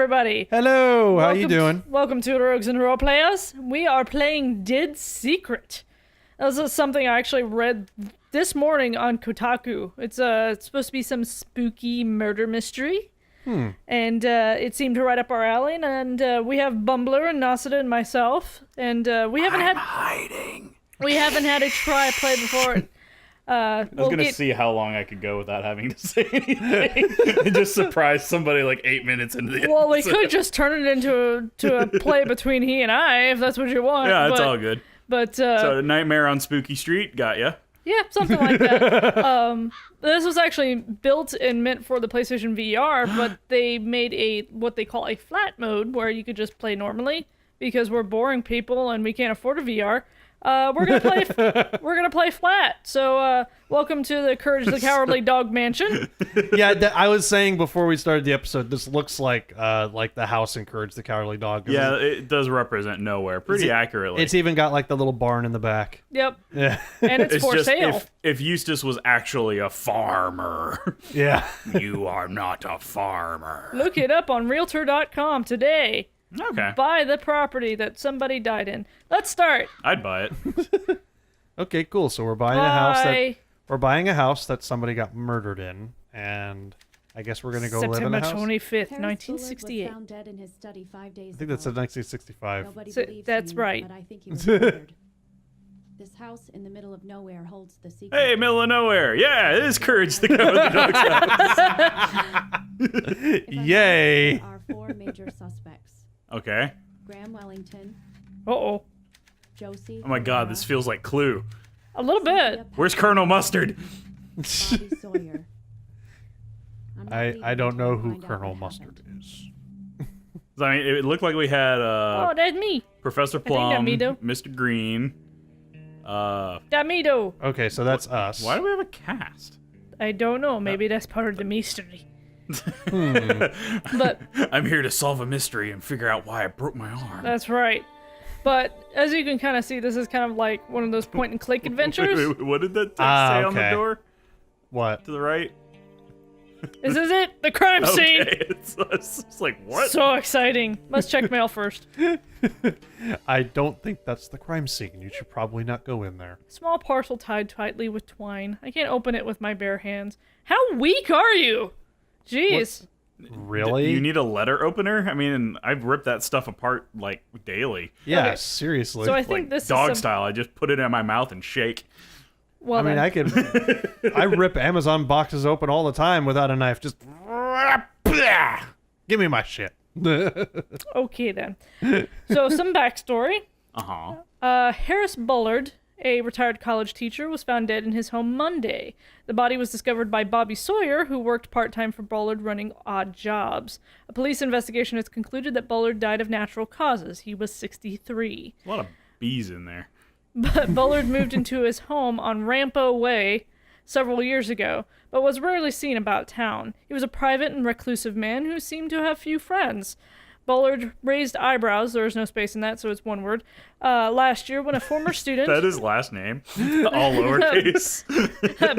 everybody. Hello, how you doing? Welcome to Rogues and Roleplayers. We are playing Dead Secret. This is something I actually read this morning on Kotaku. It's supposed to be some spooky murder mystery. And it seemed to right up our alley. And we have Bumbler and Nasida and myself. And we haven't had a try play before. I was gonna see how long I could go without having to say anything and just surprise somebody like 8 minutes into the episode. Well, we could just turn it into a play between he and I, if that's what you want. Yeah, it's all good. But so Nightmare on Spooky Street, got ya? Yeah, something like that. This was actually built and meant for the PlayStation VR, but they made what they call a flat mode where you could just play normally because we're boring people and we can't afford a VR. We're gonna play flat. So welcome to the Courage the Cowardly Dog Mansion. Yeah, I was saying before we started the episode, this looks like the house in Courage the Cowardly Dog. Yeah, it does represent nowhere pretty accurately. It's even got like the little barn in the back. Yep. Yeah. And it's for just, sale. If Eustace was actually a farmer. Yeah. You are not a farmer. Look it up on Realtor.com today. Okay. Buy the property that somebody died in. Let's start. I'd buy it. Okay, cool. So we're buying a house that somebody got murdered in, and I guess we're gonna go live in a house. September 25th, Harris 1968. Bullard was found dead in his study 5 days I think that said ago. 1965. Nobody So believes that's him, right. But I think he was murdered. This house in the middle of nowhere holds the secret. Hey, middle of nowhere. Yeah, it is Courage the Cowardly Dog's house. If I'm Yay. honest, there are 4 major suspects. Okay. Graham Wellington, Uh-oh. Josie. Oh my god, this feels like Clue. A little bit. Where's Colonel Mustard? Bobby Sawyer. I'm not leaving I don't until know I who find out Colonel what Mustard happened. is. I mean, it looked like we had Oh, that's me. Professor think Plum, that me, though. Mr. Green. Damido. Okay, so that's us. Why do we have a cast? I don't know. Maybe that's part of the mystery. But I'm here to solve a mystery and figure out why I broke my arm. that's right. But as you can kind of see, this is kind of like one of those point and click adventures. Wait, what did that text say on the okay. door? What? To the right? This is it, the crime scene. Okay, it's like, what? So exciting. Let's check mail first. I don't think that's the crime scene. You should probably not go in there. Small parcel tied tightly with twine. I can't open it with my bare hands. How weak are you? Jeez. Really? You need a letter opener? I mean, I've ripped that stuff apart, like, daily. Yeah, Okay. seriously. So I think Like, this dog is some, style. I just put it in my mouth and shake. well, I mean, then. I rip Amazon boxes open all the time without a knife. Just give me my shit. Okay then. So some backstory. Uh-huh. Harris Bullard, a retired college teacher, was found dead in his home Monday. The body was discovered by Bobby Sawyer, who worked part-time for Bullard running odd jobs. A police investigation has concluded that Bullard died of natural causes. He was 63. A lot of bees in there. But Bullard moved into his home on Rampo Way several years ago, but was rarely seen about town. He was a private and reclusive man who seemed to have few friends. Bullard raised eyebrows, there is no space in that, so it's one word, last year when a former student... That is last name. All lowercase.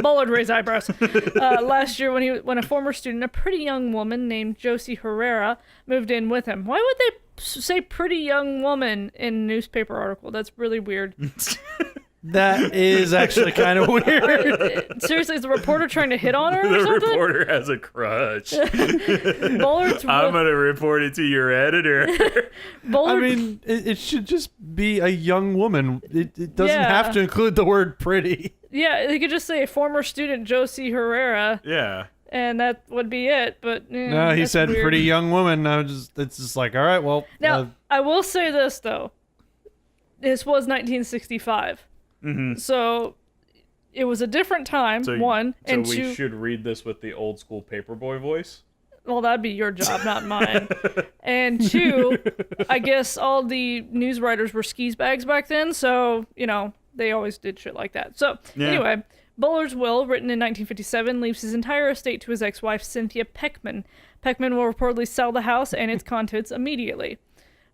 Bullard raised eyebrows. Last year when a former student, a pretty young woman named Josie Herrera, moved in with him. Why would they say pretty young woman in a newspaper article? That's really weird. That is actually kind of weird. Seriously, is the reporter trying to hit on her or The something? reporter has a crush. Bullard's I'm going to report it to your editor. I Bullard, mean, it should just be a young woman. It doesn't Yeah. have to include the word pretty. yeah, they could just say former student Josie Herrera, Yeah. and that would be it. But No, he that's said weird. pretty young woman. It's just like, all right, well. Now, I will say this though. This was 1965. Mm-hmm. So it was a different time, one, So and we two. should read this with the old school paperboy voice? Well, that'd be your job, not mine. And two, I guess all the news writers were skis bags back then, so, they always did shit like that. So, Yeah. Anyway, Bullard's will, written in 1957, leaves his entire estate to his ex-wife, Cynthia Peckman. Peckman will reportedly sell the house and its contents immediately.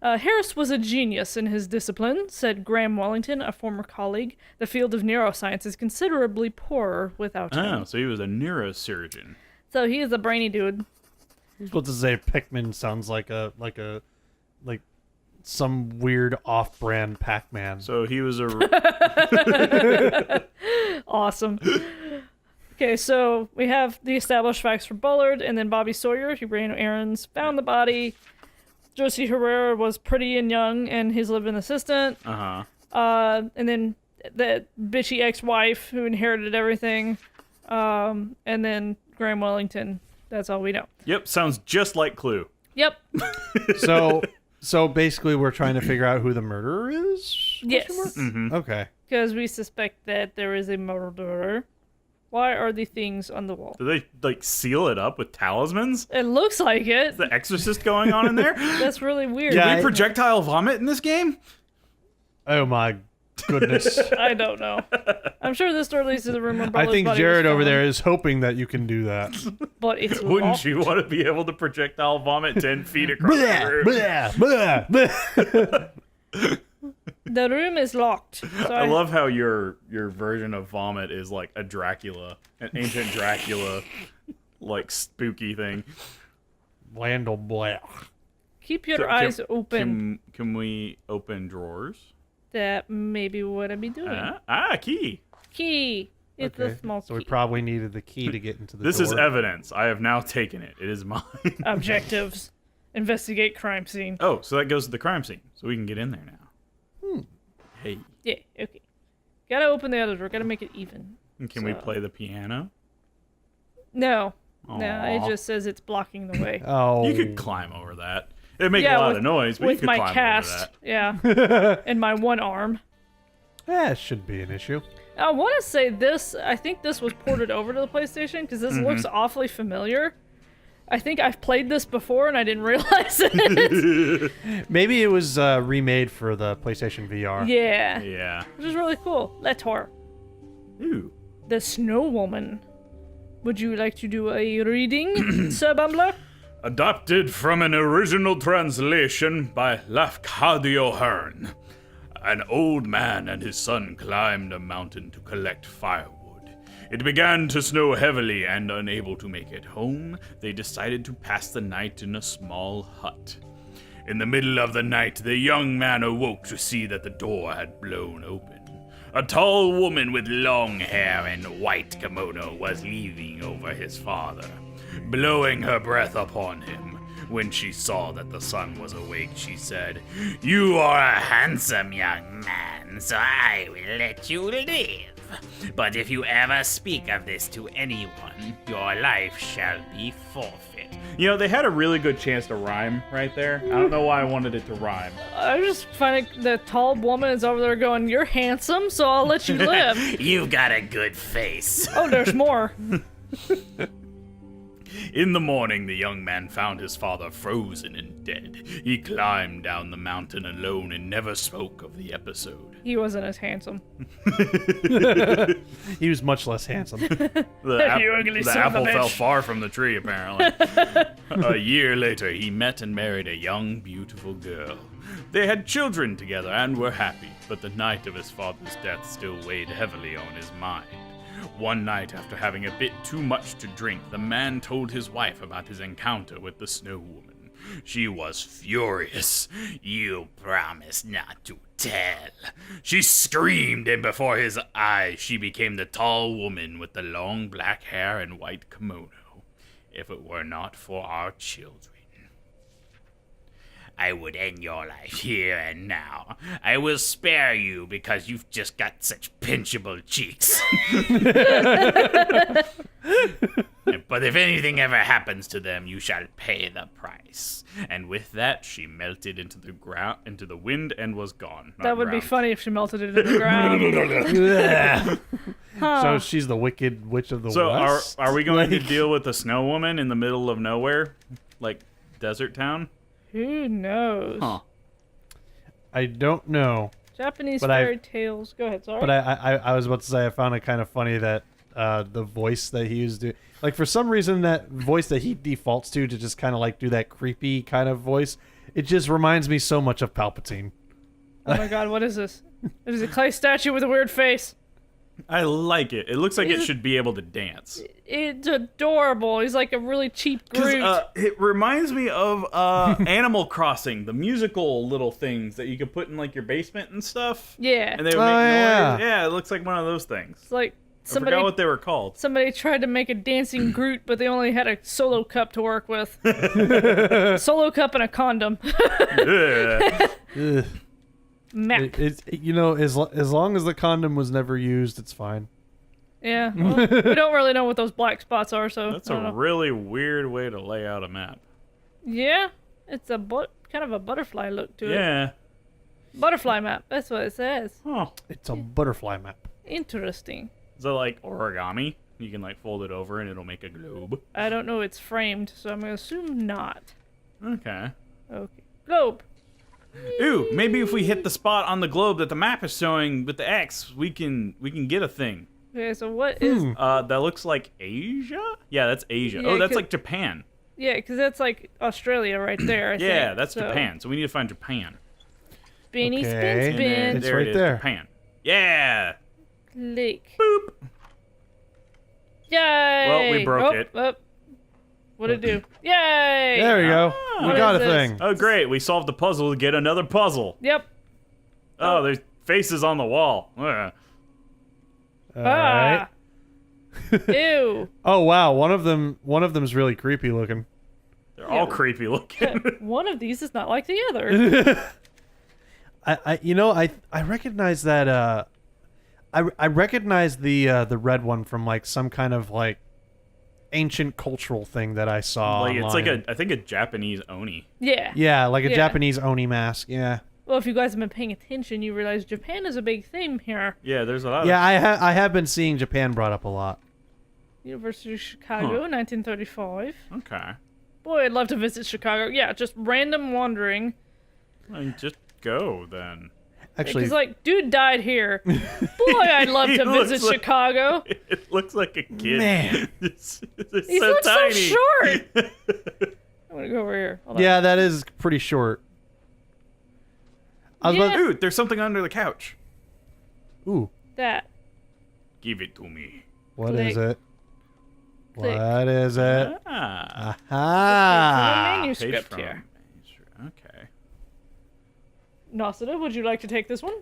Harris was a genius in his discipline, said Graham Wellington, a former colleague. The field of neuroscience is considerably poorer without him. Oh, so he was a neurosurgeon. So he is a brainy dude. was supposed to say Pikmin sounds like some weird off-brand Pac-Man. So he was a... Awesome. Okay, so we have the established facts for Bullard, and then Bobby Sawyer. He ran errands, found the body. Josie Herrera was pretty and young, and his live-in assistant. And then the bitchy ex-wife who inherited everything. And then Graham Wellington. That's all we know. Yep, sounds just like Clue. Yep. So basically, we're trying to figure out who the murderer is? Yes. Mm-hmm. Okay. Because we suspect that there is a murderer. Why are the things on the wall? Do they, like, seal it up with talismans? It looks like it. Is the Exorcist going on in there? That's really weird. Yeah, Do we projectile vomit in this game? Oh my goodness. I don't know. I'm sure this door leads to the room where I Bullard's think body Jared was over found, there is hoping that you can do that. But it's Wouldn't locked. you want to be able to projectile vomit 10 feet across the Blah, room? blah, blah, blah. The room is locked. So I love how your version of vomit is like a Dracula, an ancient Dracula, like spooky thing. Landel blah. keep your Can- eyes open. Can we open drawers? That may be what I'd be doing. Key. Key. It's Okay, a small so key. we probably needed the key to get into the This door. is evidence. I have now taken it. It is mine. Objectives. Investigate crime scene. Oh, so that goes to the crime scene. So we can get in there now. Hey. Yeah, okay. Gotta open the other door. Gotta make it even. And can we play the piano? No. No, Aw. it just says it's blocking the way. Oh. You could climb over that. It'd make Yeah, a lot with- of noise, but you With could my climb cast. over that. Yeah. And my one arm. That shouldn't be an issue. I want to say this. I think this was ported over to the PlayStation because this looks awfully familiar. I think I've played this before and I didn't realize it. Maybe it was remade for the PlayStation VR. Yeah. Yeah. Which is really cool. Letor. Ooh. The Snow Woman. Would you like to do a reading, Sir Bumbler? Adapted from an original translation by Lafcadio Hearn. An old man and his son climbed a mountain to collect firewood. It began to snow heavily, and unable to make it home, they decided to pass the night in a small hut. In the middle of the night, the young man awoke to see that the door had blown open. A tall woman with long hair and white kimono was leaning over his father, blowing her breath upon him. When she saw that the son was awake, she said, "You are a handsome young man, so I will let you live. But if you ever speak of this to anyone, your life shall be forfeit." You know, they had a really good chance to rhyme right there. I don't know why I wanted it to rhyme. I just find it, the tall woman is over there going, "You're handsome, so I'll let you live." You've got a good face. Oh, there's more. In the morning, the young man found his father frozen and dead. He climbed down the mountain alone and never spoke of the episode. He wasn't as handsome. He was much less handsome. The, You ugly the son of a apple fell bitch. far from the tree, apparently. A year later, he met and married a young, beautiful girl. They had children together and were happy, but the night of his father's death still weighed heavily on his mind. One night, after having a bit too much to drink, the man told his wife about his encounter with the Snow Woman. She was furious. "You promised not to tell." She screamed, and before his eyes she became the tall woman with the long black hair and white kimono. If it were not for our children, I would end your life here and now. I will spare you because you've just got such pinchable cheeks. But if anything ever happens to them, you shall pay the price. And with that, she melted into the ground, into the wind, and was gone. Not That would be ground. funny if she melted it in the ground. So she's the wicked witch of the So west. are we going to deal with the Snow Woman in the middle of nowhere, like desert town? Who knows? Huh. I don't know. Japanese But fairy tales. Go ahead, sorry. But I was about to say I found it kind of funny that the voice that he was doing, like for some reason that voice that he defaults to just kind of like do that creepy kind of voice, it just reminds me so much of Palpatine. Oh my god, what is this? It is a clay statue with a weird face. I like it. It looks like it should be able to dance. It's adorable. He's like a really cheap Groot. It reminds me of Animal Crossing, the musical little things that you could put in like your basement and stuff. Yeah. And they would make noise. Yeah, it looks like one of those things. It's like I forgot what they were called. Somebody tried to make a dancing Groot, but they only had a solo cup to work with. Solo cup and a condom. Yeah. Ugh. Map. As long as the condom was never used, it's fine. Yeah. Well, we don't really know what those black spots are, so That's I don't a know. really weird way to lay out a map. Yeah. It's a kind of a butterfly look to it. Yeah. Butterfly map. That's what it says. Huh. It's a butterfly map. Interesting. Is that like origami? You can like fold it over and it'll make a globe. I don't know. It's framed, so I'm gonna assume not. Okay. Okay. Globe. Ooh, maybe if we hit the spot on the globe that the map is showing with the X, we can get a thing. Okay. So what is? That looks like Asia? Yeah, that's Asia. Yeah, Oh, that's 'cause- like Japan. Yeah, because that's like Australia right there. I Yeah, think. that's So, Japan. So we need to find Japan. Spinny, Okay. spin, And spin. It's there right it is, there. Japan. Yeah. Click. Boop. Yay! Well, we broke it. What'd it do? Yay! There we go. We What got a is this? thing. Oh, great. We solved the puzzle to get another puzzle. Yep. Oh, there's faces on the wall. Ugh. All right. Ew. Oh wow, one of them's really creepy looking. They're all creepy looking. One of these is not like the other. I recognize that. I recognize the red one from like some kind of like ancient cultural thing that I saw. Like it's like online. I think a Japanese oni. Yeah. Yeah, like a Yeah. Japanese oni mask. Yeah. Well, if you guys have been paying attention, you realize Japan is a big theme here. Yeah, there's a lot. Yeah, I have been seeing Japan brought up a lot. University of Chicago, 1935. Okay. Boy, I'd love to visit Chicago. Yeah, just random wandering. Well, just go then. Actually, Because, like, dude died here. Boy, I'd love He to looks visit like- Chicago. It looks like a kid. Man. It's He so looks tiny. so short. I'm gonna go over here. Hold on. yeah, that is pretty short. I was Yeah. Dude, there's something under the couch. ooh, That. Give it to me. what Click. is it? Click. What is it? Ah. The Aha! Page manuscript from. here. Okay. Nasida, would you like to take this one?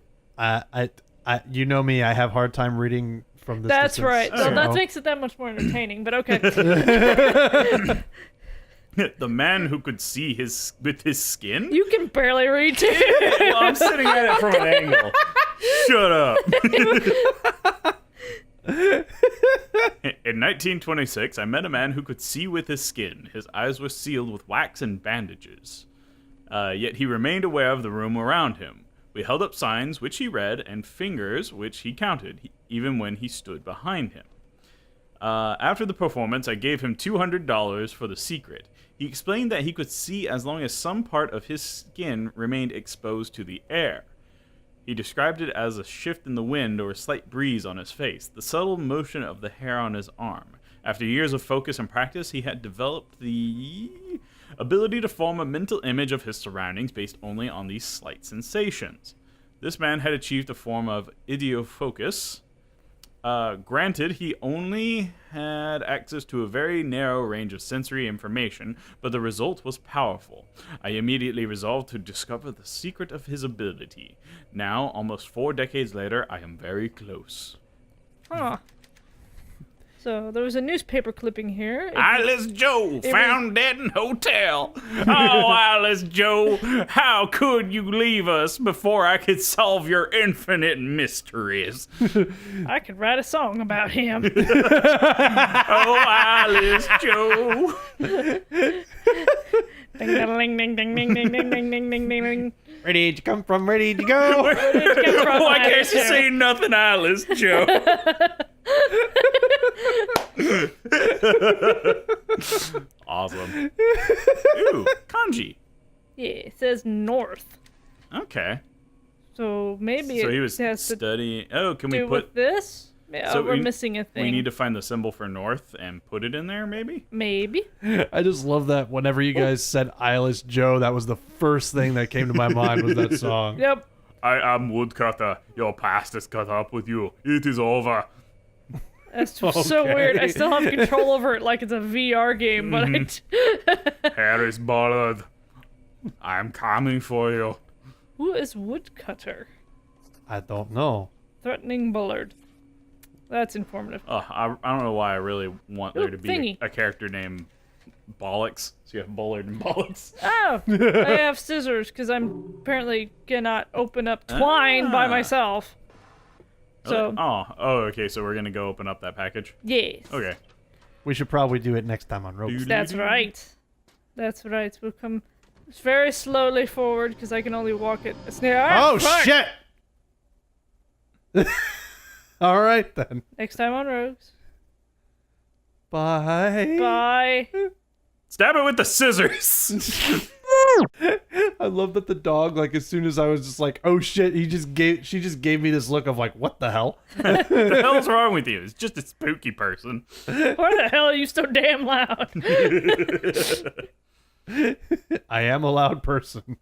You know me. I have hard time reading from this. That's distance, right. so- Well, that makes it that much more entertaining, but okay. The man who could see with his skin? You can barely read too. Well, I'm sitting at it from an angle. Shut up. In 1926, I met a man who could see with his skin. His eyes were sealed with wax and bandages. Yet he remained aware of the room around him. We held up signs, which he read, and fingers, which he counted, even when he stood behind him. After the performance, I gave him $200 for the secret. He explained that he could see as long as some part of his skin remained exposed to the air. He described it as a shift in the wind or a slight breeze on his face, the subtle motion of the hair on his arm. After years of focus and practice, he had developed the ability to form a mental image of his surroundings based only on these slight sensations. This man had achieved a form of idiofocus. Granted, he only had access to a very narrow range of sensory information, but the result was powerful. I immediately resolved to discover the secret of his ability. Now, almost 4 decades later, I am very close. Huh. So there was a newspaper clipping here. Eyeless Joe found dead in hotel. Oh, Eyeless Joe, how could you leave us before I could solve your infinite mysteries? I could write a song about him. Oh, Eyeless Joe. Ding ding ding ding ding ding ding ding ding ding ding ding. Ready to come from, ready to go. Why can't you say nothing, Eyeless Joe? Awesome. Ooh, kanji. Yeah, it says north. Okay. So maybe So it he was has to studying. Oh, can we do put? with this. Yeah, So we're we- missing a thing. We need to find the symbol for north and put it in there, maybe. Maybe. I just love that whenever you guys said Eyeless Joe, that was the first thing that came to my mind was that song. Yep. I am Woodcutter. Your past is cut up with you. It is over. That's so weird. I still have control over it like it's a VR game, but Here is Bullard. I am coming for you. Who is Woodcutter? I don't know. Threatening Bullard. That's informative. I don't know why I really want there Ooh, to be thingy. a character named Bollocks. So you have Bullard and Bollocks. Oh, I have scissors because I'm apparently cannot open up twine by myself. So, Okay, so we're gonna go open up that package. yes. Okay. We should probably do it next time on Rogues. That's right. That's right. We'll come very slowly forward because I can only walk at a snail. Oh, shit! All right, then. Next time on Rogues. Bye. Bye. Stab it with the scissors. I love that the dog, like, as soon as I was just like, oh shit, she just gave me this look of like, what the hell? What the hell's wrong with you? It's just a spooky person. Why the hell are you so damn loud? I am a loud person.